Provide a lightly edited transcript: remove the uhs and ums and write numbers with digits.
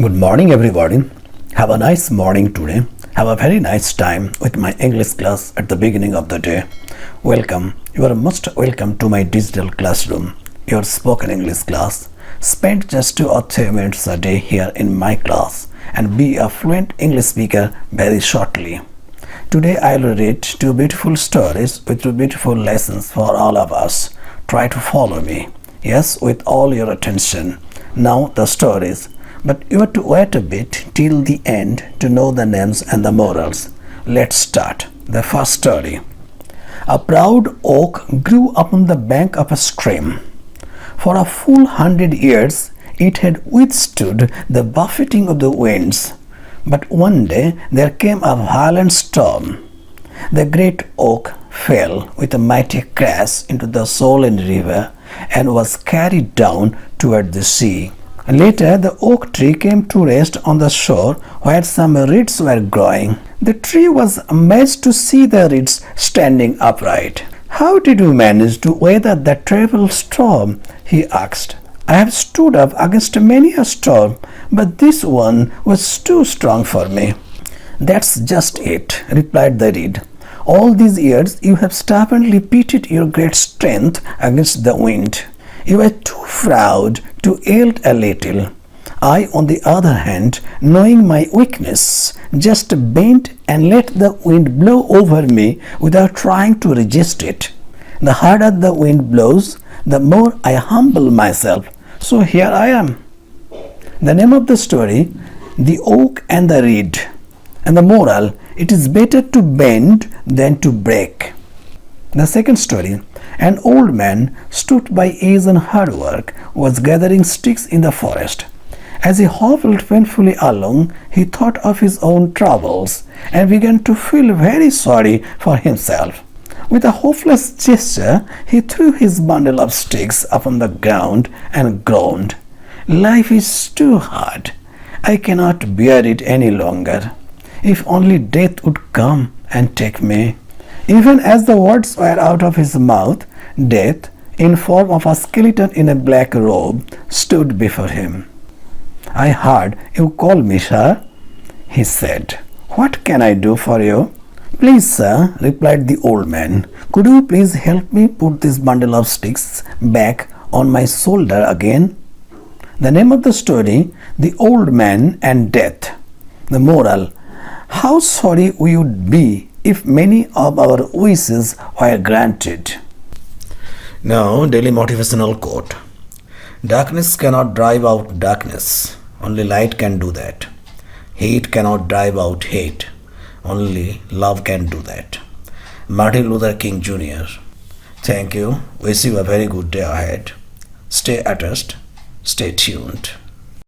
Good morning, everybody. Have a nice morning today. Have a very nice time with my English class at the beginning of the day. Welcome. You are most welcome to my digital classroom, your spoken English class. Spend just 2 or 3 minutes a day here in my class and be a fluent English speaker very shortly. Today I will read 2 beautiful stories with 2 beautiful lessons for all of us. Try to follow me. Yes, with all your attention. Now the stories. But you have to wait a bit till the end to know the names and the morals. Let's start. The first story. A proud oak grew upon the bank of a stream. For a full 100 years it had withstood the buffeting of the winds. But one day there came a violent storm. The great oak fell with a mighty crash into the swollen river and was carried down toward the sea. Later, the oak tree came to rest on the shore where some reeds were growing. The tree was amazed to see the reeds standing upright. "How did you manage to weather that terrible storm?" he asked. "I have stood up against many a storm, but this one was too strong for me." "That's just it," replied the reed. "All these years you have stubbornly pitted your great strength against the wind. You were too proud to yield a little. I, on the other hand, knowing my weakness, just bent and let the wind blow over me without trying to resist it. The harder the wind blows, the more I humble myself. So here I am." The name of the story, The Oak and the Reed. And the moral, it is better to bend than to break. The second story. An old man, stooped by age and hard work, was gathering sticks in the forest. As he hobbled painfully along, he thought of his own troubles and began to feel very sorry for himself. With a hopeless gesture, he threw his bundle of sticks upon the ground and groaned, "Life is too hard. I cannot bear it any longer. If only death would come and take me." Even as the words were out of his mouth, Death, in form of a skeleton in a black robe, stood before him. "I heard you call me, sir," he said. "What can I do for you?" "Please, sir," replied the old man, "could you please help me put this bundle of sticks back on my shoulder again?" The name of the story, The Old Man and Death. The moral, how sorry we would be if many of our wishes were granted. Now, daily motivational quote. Darkness cannot drive out darkness. Only light can do that. Hate cannot drive out hate. Only love can do that. Martin Luther King Jr. Thank you. Wish you a very good day ahead. Stay at rest. Stay tuned.